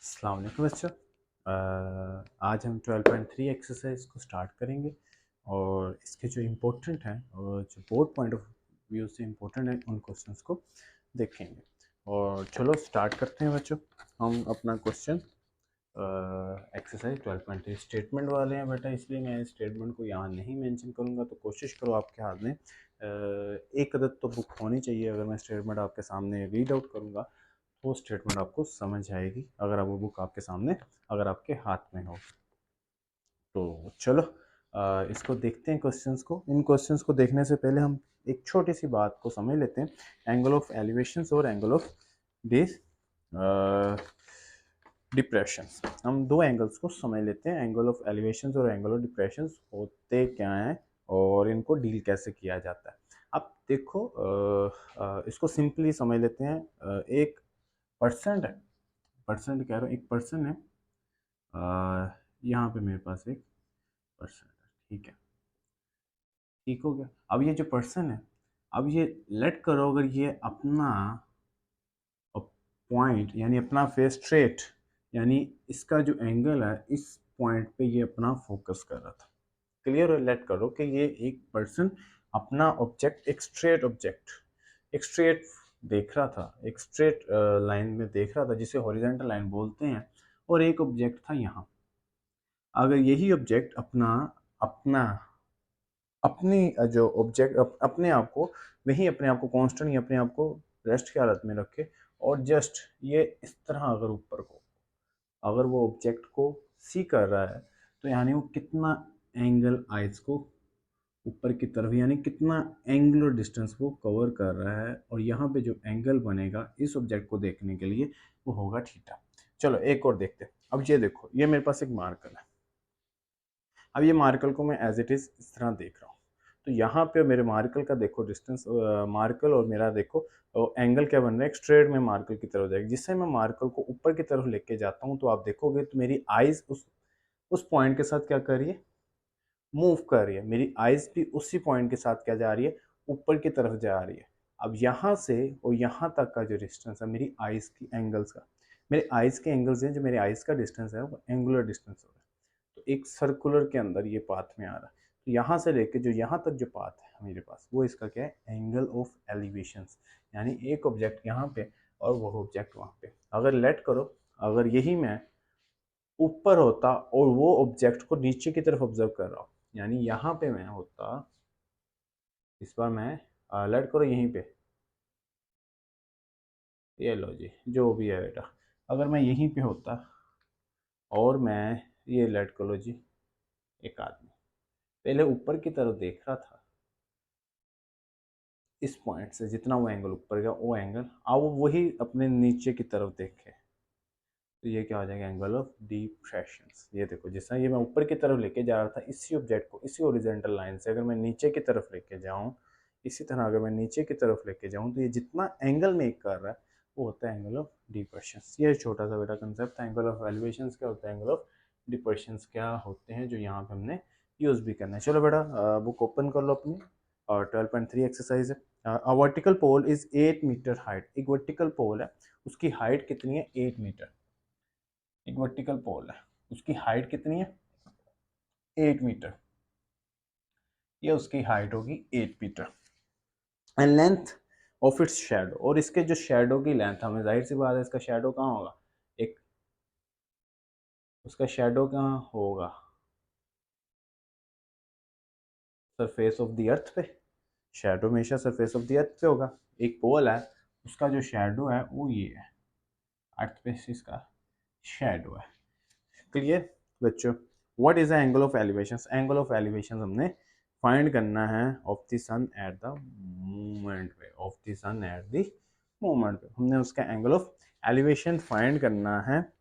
अस्सलाम वालेकुम बच्चों। आज हम 12.3 एक्सरसाइज को स्टार्ट करेंगे और इसके जो इम्पोर्टेंट हैं और जो बोर्ड पॉइंट ऑफ व्यू से इम्पोर्टेंट हैं उन क्वेश्चंस को देखेंगे। और चलो स्टार्ट करते हैं बच्चों। हम अपना क्वेश्चन एक्सरसाइज 12.3 स्टेटमेंट वाले हैं बेटा, इसलिए मैं स्टेटमेंट को यहाँ नहीं मेंशन करूँगा। तो कोशिश करो आपके हाथ में एक अदद तो बुक होनी चाहिए। अगर मैं स्टेटमेंट आपके सामने रीड आउट करूँगा वो स्टेटमेंट आपको समझ आएगी, अगर वो बुक आपके सामने अगर आपके हाथ में हो। तो चलो इसको देखते हैं क्वेश्चंस को। इन क्वेश्चंस को देखने से पहले हम एक छोटी सी बात को समझ लेते हैं। एंगल ऑफ एलिवेशंस और एंगल ऑफ दिस डिप्रेशंस। हम दो एंगल्स को समझ लेते हैं, एंगल ऑफ एलिवेशंस और एंगल ऑफ डिप्रेशंस होते क्या हैं और इनको डील कैसे किया जाता है। अब देखो इसको सिंपली समझ लेते हैं। एक परसेंट है, परसेंट कह रहा हूँ, एक पर्सन है। यहाँ पे मेरे पास एक पर्सन है, ठीक है, ठीक हो गया। अब ये जो पर्सन है, अब ये लेट करो अगर ये अपना पॉइंट यानी अपना फेस स्ट्रेट यानी इसका जो एंगल है इस पॉइंट पे ये अपना फोकस कर रहा था। क्लियर लेट करो कि ये एक पर्सन अपना ऑब्जेक्ट एक स्ट्रेट देख रहा था, एक स्ट्रेट लाइन में देख रहा था जिसे हॉरिजॉन्टल लाइन बोलते हैं, और एक ऑब्जेक्ट था यहाँ। अगर यही ऑब्जेक्ट अपना अपना अपनी जो ऑब्जेक्ट अपने आप को वही अपने आप को कांस्टेंट या अपने आप को रेस्ट की हालत में रखे और जस्ट ये इस तरह अगर ऊपर को अगर वो ऑब्जेक्ट को सी कर रहा है, तो यानी वो कितना एंगल आइज को ऊपर की तरफ यानी कितना एंगुलर डिस्टेंस वो कवर कर रहा है, और यहाँ पे जो एंगल बनेगा इस ऑब्जेक्ट को देखने के लिए वो होगा थीटा। चलो एक और देखते हैं। अब ये देखो, ये मेरे पास एक मार्कर है। अब ये मार्कर को मैं एज इट इज इस तरह देख रहा हूँ। तो यहाँ पे मेरे मार्कर का देखो डिस्टेंस, मार्कर और मेरा देखो एंगल क्या बन रहा है, एक स्ट्रेट में मार्कर की तरफ जाएगी। जिससे मैं मार्कर को ऊपर की तरफ लेके जाता हूँ तो आप देखोगे तो मेरी आइज उस पॉइंट के साथ क्या कर रही है, मूव कर रही है। मेरी आइज भी उसी पॉइंट के साथ क्या जा रही है, ऊपर की तरफ जा रही है। अब यहाँ से और यहाँ तक का जो डिस्टेंस है मेरी आइज की एंगल्स का, मेरे आइज के एंगल्स हैं, जो मेरे आइज का डिस्टेंस है वो एंगुलर डिस्टेंस हो रहा है। तो एक सर्कुलर के अंदर ये पाथ में आ रहा है। तो यहाँ से लेके जो यहाँ तक जो पाथ है मेरे पास वो इसका क्या है, एंगल ऑफ एलिवेशंस। यानी एक ऑब्जेक्ट यहाँ पे और वो ऑब्जेक्ट वहाँ पे। अगर लेट करो, अगर यही मैं ऊपर होता और वो ऑब्जेक्ट को नीचे की तरफ ऑब्जर्व कर रहा हूँ, यानी यहाँ पे मैं होता, इस बार मैं लेट करो यहीं पे, ये लो जी जो भी है बेटा, अगर मैं यहीं पे होता और मैं ये लेट करो जी, एक आदमी पहले ऊपर की तरफ देख रहा था इस पॉइंट से, जितना वो एंगल ऊपर गया वो एंगल अब वही अपने नीचे की तरफ देखे, तो ये क्या हो जाएगा, एंगल ऑफ डिप्रेशन। ये देखो जिस तरह ये मैं ऊपर की तरफ लेके जा रहा था इसी ऑब्जेक्ट को इसी ओरिजेंटल लाइन से, अगर मैं नीचे की तरफ लेके जाऊँ इसी तरह अगर मैं नीचे की तरफ लेके जाऊँ तो ये जितना एंगल मेक कर रहा है वो होता है एंगल ऑफ डिप्रेशन। ये छोटा सा बेटा कंसेप्ट है। एंगल ऑफ एलिवेशन क्या होता है, एंगल ऑफ डिप्रेशन क्या होते हैं, जो यहाँ पे हमने यूज़ भी करना है। चलो बेटा बुक ओपन कर लो अपनी, और 12.3 एक्सरसाइज है। Vertical pole is 8 metre height. एक वर्टिकल पोल है, उसकी हाइट कितनी है, 8 मीटर। एक वर्टिकल पोल है, उसकी हाइट कितनी है, 8 मीटर। ये उसकी हाइट होगी 8 metre. And length of its shadow, और इसके जो शेडो की लेंथ, हमें जाहिर सी बात है इसका शेडो कहाँ होगा, एक उसका शेडो कहाँ होगा, सरफेस ऑफ द अर्थ पे। शेडो हमेशा सरफेस ऑफ द अर्थ पे होगा। एक पोल है, उसका जो शेडो है वो ये है, अर्थ पे इसका शेडो है। क्लियर बच्चों। What is the angle of elevation, angle of elevation हमने फाइंड करना है of the sun at the movement पे, of the sun at the movement पे हमने उसका एंगल ऑफ एलिवेशन फाइंड करना है।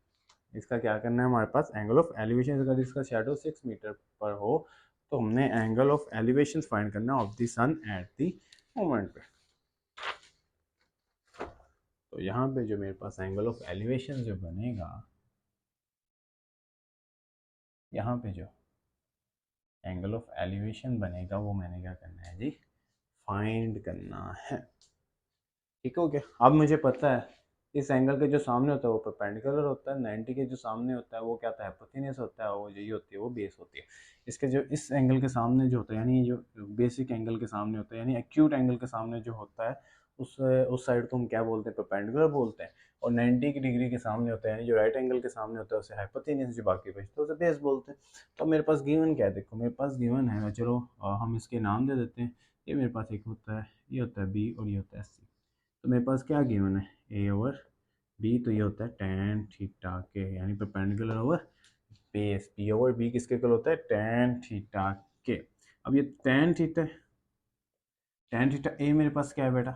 इसका क्या करना है, हमारे पास एंगल ऑफ एलिवेशन, अगर इसका शेडो 6 मीटर पर हो तो हमने एंगल ऑफ एलिवेशन फाइंड करना है of the sun at the movement पे। तो यहाँ पे जो मेरे पास एंगल ऑफ एलिवेशन जो बनेगा, यहाँ पे जो एंगल ऑफ एलिवेशन बनेगा वो मैंने क्या करना है जी, फाइंड करना है। ठीक हो गया। अब मुझे पता है इस एंगल के जो सामने होता है वो परपेंडिकुलर होता है, 90 के जो सामने होता है वो क्या होता है, हाइपोटेन्यूस होता है, वो यही होती है, वो बेस होती है। इसके जो इस एंगल के सामने जो होता है, यानी जो बेसिक एंगल के सामने होता है, यानी एक्यूट एंगल के सामने जो होता है, उस साइड को हम क्या बोलते हैं, परपेंडिकुलर बोलते हैं। और 90 की डिग्री के सामने होता है, यानी जो राइट एंगल के सामने होता है, उसे हाइपोटेन्यूस, जो बाकी बचता है उसे बेस बोलते हैं। तो मेरे पास गिवन क्या है, देखो मेरे पास गिवन है, चलो हम इसके नाम दे देते हैं। ये मेरे पास एक होता है, ये होता है बी, और ये होता है सी। तो मेरे पास क्या गिवन है, ए ओवर बी, तो ये होता है tan थीटा के, यानी perpendicular over base. B over B किसके इक्वल होता है, tan थीटा के। अब ये tan थीटा ए मेरे पास क्या है बेटा,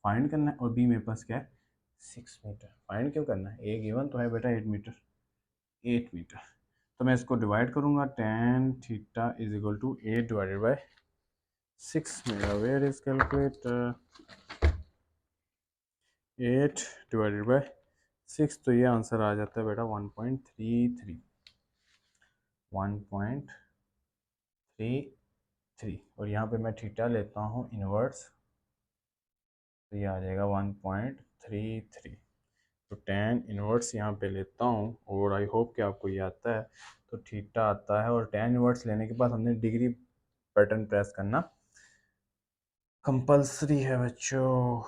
फाइंड करना है, और बी मेरे पास क्या है, 6 मीटर। फाइंड क्यों करना है, ए गिवन तो है बेटा 8 मीटर, 8 मीटर। तो मैं इसको डिवाइड करूंगा, tan theta is equal to 8 divided by 6 metre. Where is calculator, 8 divided by 6, तो ये आंसर आ जाता है बेटा 1.33, 1.33। और यहाँ पे मैं थीटा लेता हूँ इनवर्स, तो ये आ जाएगा 1.33। तो tan इनवर्स यहाँ पे लेता हूँ, और आई होप कि आपको ये आता है। तो थीटा आता है, और tan इनवर्स लेने के बाद हमने डिग्री बटन प्रेस करना कंपल्सरी है बच्चों।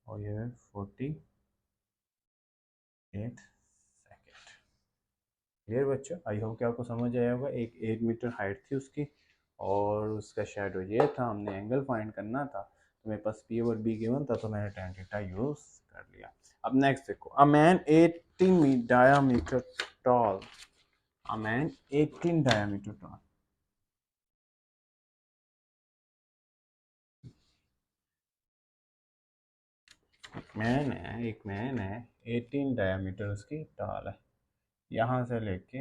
और ये 48 सेकेंड। क्लियर बच्चों, आई होप कि आपको समझ आया होगा। एक 8 मीटर हाइट थी उसकी, और उसका शेडो ये था, हमने एंगल फाइंड करना था, तो मेरे पास पी ओवर बी गिवन था, तो मैंने tan थीटा यूज कर लिया। अब नेक्स्ट देखो, a man 18 diameter tall, a man 18 diameter tall, एक मैन है 18 डायामीटर उसकी टॉल है। यहाँ से लेके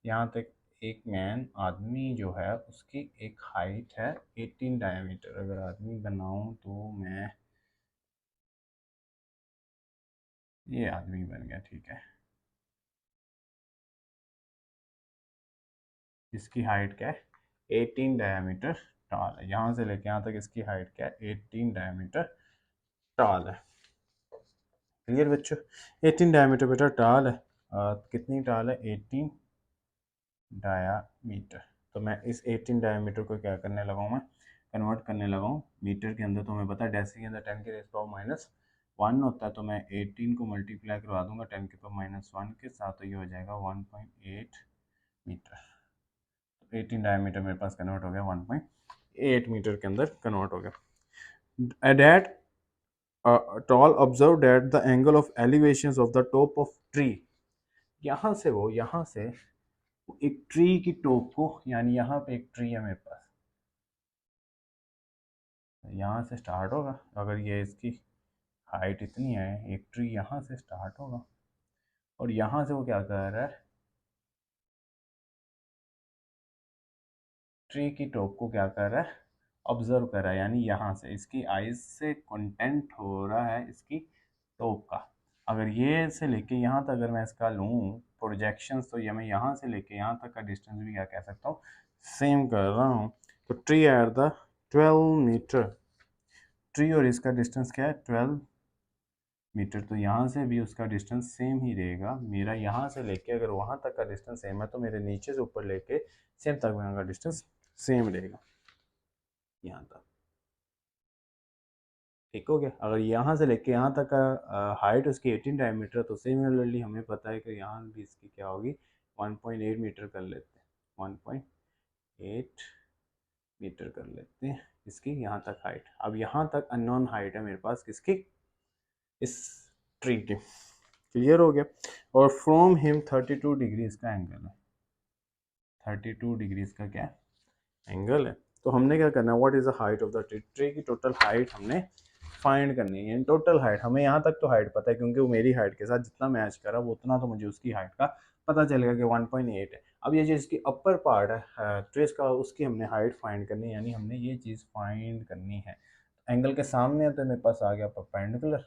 यहाँ तक एक मैन आदमी जो है उसकी एक हाइट है 18 डायमीटर। अगर आदमी बनाऊं तो मैं, ये आदमी बन गया, ठीक है। इसकी हाइट क्या है, 18 डायमीटर टॉल है। यहाँ से लेके यहाँ तक इसकी हाइट क्या है, 18 डायमीटर टॉल है। क्लियर बच्चों, 18 डायमीटर बेटा टॉल है। कितनी टॉल है, 18 डायामीटर। तो मैं इस 18 डायामीटर को क्या करने लगा हूँ, मैं कन्वर्ट करने लगा हूँ मीटर के अंदर। तो हमें पता है डेसी के अंदर 10 की रेस पावर -1 होता है, तो मैं 18 को मल्टीप्लाई करवा दूंगा 10 की पावर -1 के साथ, तो ये हो जाएगा 1.8 मीटर। तो 18 डायमीटर मेरे पास कन्वर्ट हो गया 1.8 मीटर के अंदर कन्वर्ट हो गया। At tall observe that the angle of elevation of the top of tree, यहाँ से एक ट्री की टॉप को, यानी यहाँ पे एक ट्री है मेरे पास, यहाँ से स्टार्ट होगा। अगर ये इसकी हाइट इतनी है, एक ट्री यहाँ से स्टार्ट होगा, और यहाँ से वो क्या कर रहा है, ट्री की टॉप को क्या कर रहा है, ऑब्जर्व कर रहा है, यानी यहाँ से इसकी आइज से कंटेंट हो रहा है इसकी टॉप का। अगर ये से लेके यहाँ तक अगर मैं इसका लूँ प्रोजेक्शन, तो ये मैं यहाँ से लेके यहाँ तक का डिस्टेंस भी क्या कह सकता हूँ, सेम कर रहा हूँ। तो tree at the 12 metre, tree और इसका डिस्टेंस क्या है, 12 मीटर। तो यहाँ से भी उसका डिस्टेंस सेम ही रहेगा। मेरा यहाँ से लेके अगर वहाँ तक का डिस्टेंस सेम है, तो मेरे नीचे से ऊपर लेके सेम तक वहाँ का डिस्टेंस सेम रहेगा, यहाँ तक। ठीक हो गया। अगर यहाँ से लेके यहाँ तक का हाइट उसकी 18 डायमीटर, तो सिमिलरली हमें पता है कि यहाँ भी इसकी क्या होगी, 1.8 मीटर कर लेते हैं, 1.8 मीटर कर लेते हैं इसकी यहाँ तक हाइट। अब यहाँ तक अननोन हाइट है मेरे पास किसकी, इस ट्री की। क्लियर हो गया। और फ्रॉम हिम 32 डिग्री इसका एंगल है, 32 डिग्री इसका क्या एंगल है। तो हमने क्या करना है, what is the height of the tree, tree की टोटल हाइट हमने फाइंड करनी है। टोटल हाइट हमें यहाँ तक तो हाइट पता है, क्योंकि वो मेरी हाइट के साथ जितना मैच करा वो उतना तो मुझे उसकी हाइट का पता चलेगा कि 1.8 है। अब ये जो इसकी अपर पार्ट है ट्रेस का, उसकी हमने हाइट फाइंड करनी है, यानी हमने ये चीज़ फाइंड करनी है। एंगल के सामने है तो मेरे पास आ गया परपेंडिकुलर,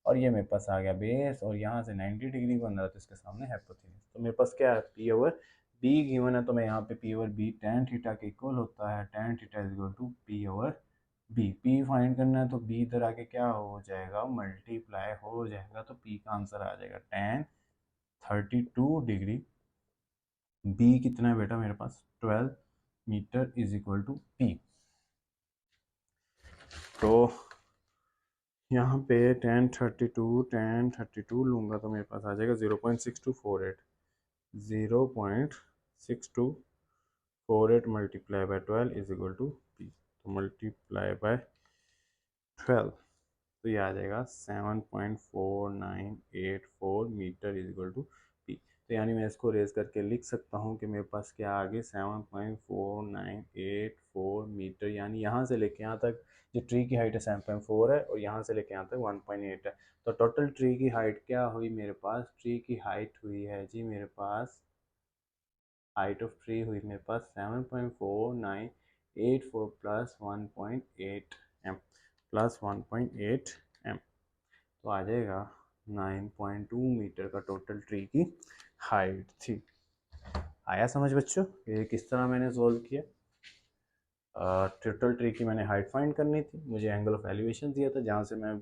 और ये मेरे पास आ गया बेस, और यहाँ से 90 डिग्री बन रहा था इसके सामने हाइपोटेन्यूज। तो मेरे पास क्या है, पी ओवर बी गिवन है, तो मैं यहाँ पे P over B tan theta के इक्वल होता है, tan theta is equal to P over B, P find करना है तो बी इधर आके क्या हो जाएगा, मल्टीप्लाई हो जाएगा, तो पी का आंसर आ जाएगा tan 32 डिग्री। बी कितना है बेटा मेरे पास 12 metre is equal to P. तो यहाँ पे tan 32 लूँगा तो मेरे पास आ जाएगा 0.6248, 0.6248 multiply by 12 is equal to P. तो मल्टीप्लाई बाय 12 तो ये आ जाएगा 7.4984 metre is equal to P. तो यानी मैं इसको रेज करके लिख सकता हूँ कि मेरे पास क्या आगे 7.4984 मीटर, यानी यहाँ से लेके यहाँ तक जो ट्री की हाइट है 7.4 है और यहाँ से लेके यहाँ तक 1.8 है। तो टोटल ट्री की हाइट क्या हुई मेरे पास, ट्री की हाइट हुई है जी मेरे पास, हाइट ऑफ ट्री हुई मेरे पास 7.4984 प्लस 1.8 एम, प्लस 1.8 एम, तो आ जाएगा 9.2 मीटर का टोटल ट्री की हाइट थी। आया समझ बच्चों ये किस तरह मैंने सोल्व किया। टोटल ट्री की मैंने हाइट फाइंड करनी थी, मुझे एंगल ऑफ एलिवेशन दिया था जहाँ से मैं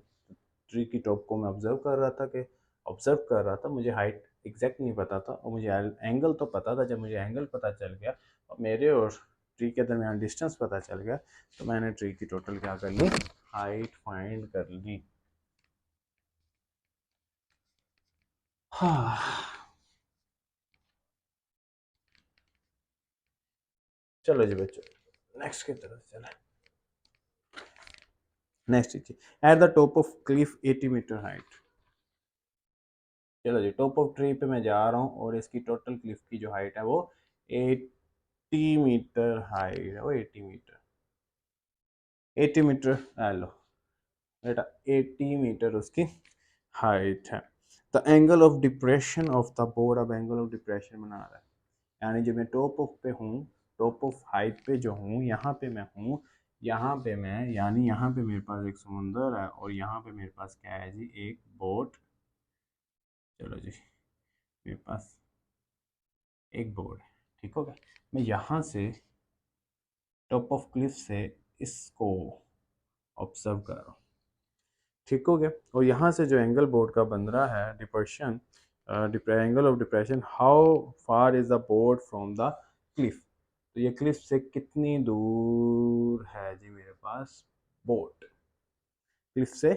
ट्री की टॉप को मैं ऑब्जर्व कर रहा था, कि ऑब्जर्व कर रहा था, मुझे हाइट एग्जैक्ट नहीं पता था और मुझे एंगल तो पता था। जब मुझे एंगल पता चल गया और मेरे और ट्री के दरमियान डिस्टेंस पता चल गया तो मैंने ट्री की टोटल क्या कर ली, हाइट फाइंड कर ली। हाँ, चलो जी बच्चों नेक्स्ट की तरफ चले। नेक्स्ट देखिए at the top of cliff 80 metre height. चलो जी टॉप ऑफ ट्री पे मैं जा रहा हूँ और इसकी टोटल क्लिफ की जो हाइट है वो 80 मीटर हाइट है, वो 80 मीटर, 80 मीटर लो बेटा 80 मीटर उसकी हाइट है। The angle of depression of the board, अब एंगल ऑफ डिप्रेशन बना रहा है, यानी जो मैं टॉप ऑफ पे हूँ, टॉप ऑफ हाइट पे जो हूँ, यहाँ पे मैं हूँ, यहाँ पे मैं, यानी यहाँ पे मेरे पास एक समुंदर है और यहाँ पे मेरे पास क्या है जी, एक बोट। चलो जी मेरे पास एक बोर्ड है, ठीक हो गया। मैं यहाँ से टॉप ऑफ क्लिफ से इसको ऑब्जर्व कर रहा हूँ, ठीक हो गया। और यहाँ से जो एंगल बोर्ड का बन रहा है depression, angle of depression, how far is the board from the Cliff, तो ये क्लिफ से कितनी दूर है जी मेरे पास बोट, क्लिफ से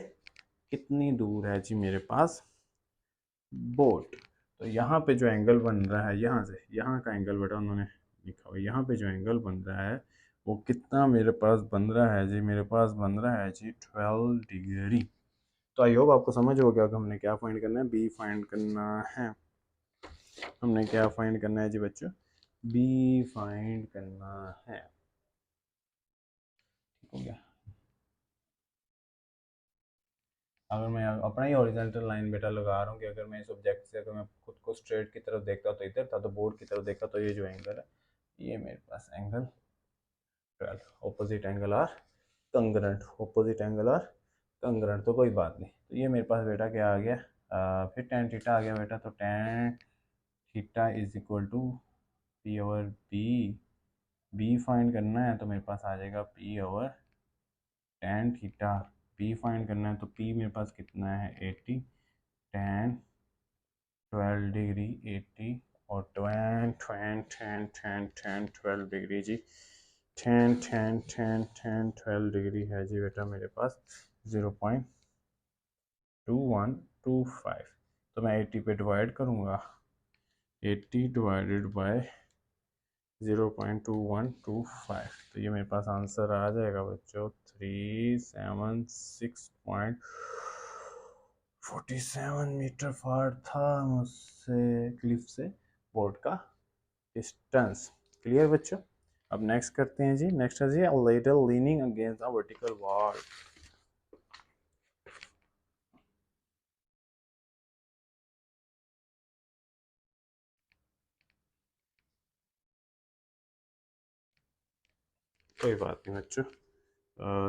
कितनी दूर है जी मेरे पास बोट। तो यहाँ पे जो एंगल बन रहा है, यहाँ से यहाँ का एंगल बेटा उन्होंने लिखा हुआ, यहाँ पे जो एंगल बन रहा है वो कितना मेरे पास बन रहा है जी, मेरे पास बन रहा है जी 12 डिग्री। तो आई होप आपको समझ हो गया कि हमने क्या फाइंड करना है, बी फाइंड करना है। हमने क्या फाइंड करना है जी बच्चों, बी फाइंड करना है, ठीक हो गया। अगर मैं अपना ही हॉरिजॉन्टल लाइन बेटा लगा रहा हूँ कि अगर मैं इस ऑब्जेक्ट से, अगर मैं खुद को स्ट्रेट की तरफ देखता तो इधर था, तो बोर्ड की तरफ देखता तो ये जो एंगल है ये मेरे पास angle 12, opposite angle are congruent, opposite angle are congruent, तो कोई बात नहीं। तो ये मेरे पास बेटा क्या आ गया, फिर टेन थीटा आ गया बेटा, तो tan theta is equal to P over B, B find करना है तो मेरे पास आ जाएगा P over tan theta. P find करना है तो पी मेरे पास कितना है 80, टेन 12 डिग्री 80 और ten ten ten ten ten 12 degree जी, ten ten ten ten 12 degree है जी बेटा मेरे पास 0.2125। तो मैं 80 पे डिवाइड करूँगा, 80 डिवाइडेड बाय 0.2125, तो ये मेरे पास आंसर आ जाएगा बच्चों 376.47 मीटर फार था मुझसे क्लिफ से बोर्ड का डिस्टेंस। क्लियर बच्चों। अब नेक्स्ट करते हैं जी, नेक्स्ट है जी ladder leaning against the vertical wall. कोई बात नहीं बच्चों,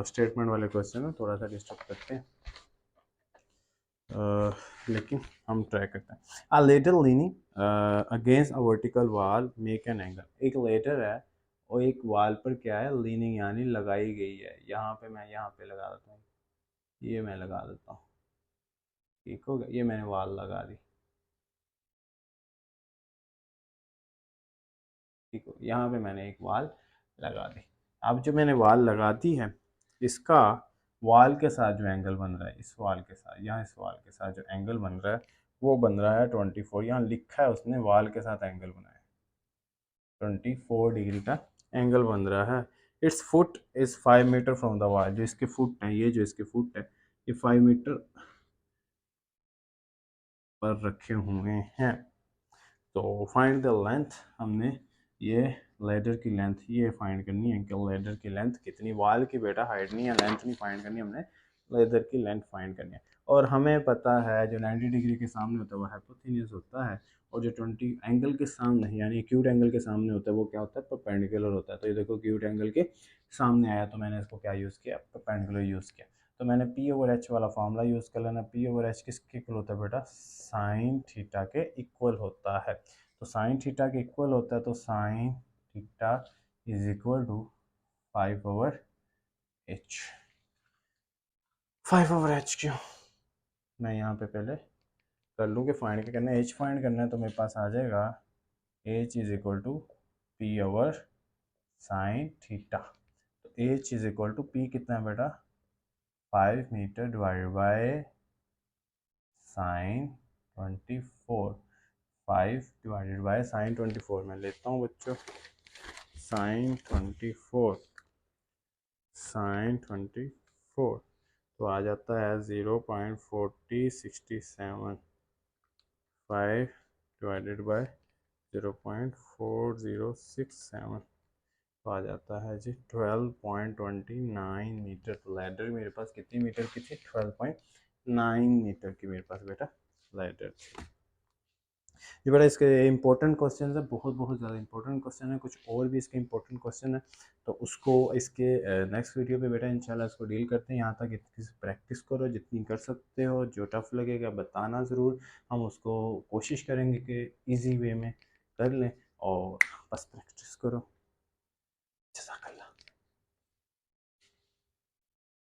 स्टेटमेंट वाले क्वेश्चन है थोड़ा सा डिस्टर्ब करते हैं, लेकिन हम ट्राई करते हैं। A ladder leaning against a vertical wall make an angle, एक लेटर है और एक वाल पर क्या है, लीनिंग यानी लगाई गई है। यहाँ पे मैं यहाँ पे लगा देता हूँ, ये मैं लगा देता हूँ, ठीक हो गया, ये मैंने वाल लगा दी, ठीक हो, यहाँ पे मैंने एक वाल लगा दी। अब जो मैंने वाल लगा दी है, इसका वाल के साथ जो एंगल बन रहा है, इस वाल के साथ, यहाँ इस वाल के साथ जो एंगल बन रहा है वो बन रहा है 24। यहाँ लिखा है उसने वाल के साथ एंगल बनाया, 24 डिग्री का एंगल बन रहा है। Its foot is 5 metre from the wall, जो इसके फुट है, ये जो इसके फुट है ये 5 मीटर पर रखे हुए हैं। तो फाइंड द लेंथ, हमने ये लेडर की लेंथ ये फाइंड करनी है कि लेडर की लेंथ कितनी, वाल की बेटा हाइट नहीं है, लेंथ नहीं फाइंड करनी, हमने लेदर की लेंथ फाइंड करनी है। और हमें पता है जो 90 डिग्री के सामने होता है वो हाइपोटेन्यूज होता है, और जो 20 एंगल के सामने यानी एक्यूट एंगल के सामने होता है वो क्या होता है, परपेंडिकुलर होता है। तो ये देखो एक्यूट एंगल के सामने आया तो मैंने इसको क्या यूज़ किया, परपेंडिकुलर यूज़ किया। तो मैंने पी ओवर एच वाला फॉर्मूला यूज़ कर लेना। पी ओवर एच किसके इक्वल होता है बेटा, साइन थीटा के इक्वल होता है। तो साइन थीटा के इक्वल होता है, तो sine theta is equal to 5 over H. 5 over H क्यों, मैं यहाँ पे पहले कर लूँ कि फाइंड क्या करना है, एच फाइंड करना है, तो मेरे पास आ जाएगा H is equal to P over sine theta. तो H is equal to P कितना है बेटा, 5 metre divided by sine 24, 5 divided by sine 24। मैं लेता हूँ बच्चों साइन 24, साइन 24 तो आ जाता है 0.4067, 5 डिवाइडेड बाय 0.4067 तो आ जाता है जी 12.29 मीटर। तो लैडर मेरे पास कितनी मीटर की थी, 12.9 मीटर की मेरे पास बेटा लैडर थी। ये बड़ा इसके इंपॉर्टेंट क्वेश्चन है, बहुत बहुत ज़्यादा इंपॉर्टेंट क्वेश्चन है। कुछ और भी इसके इंपॉर्टेंट क्वेश्चन है तो उसको इसके नेक्स्ट वीडियो पे बेटा इंशाल्लाह इसको डील करते हैं। यहाँ तक इतनी प्रैक्टिस करो जितनी कर सकते हो, जो टफ लगेगा बताना ज़रूर, हम उसको कोशिश करेंगे कि ईजी वे में कर लें, और बस प्रैक्टिस करो। जज़ाकल्लाह।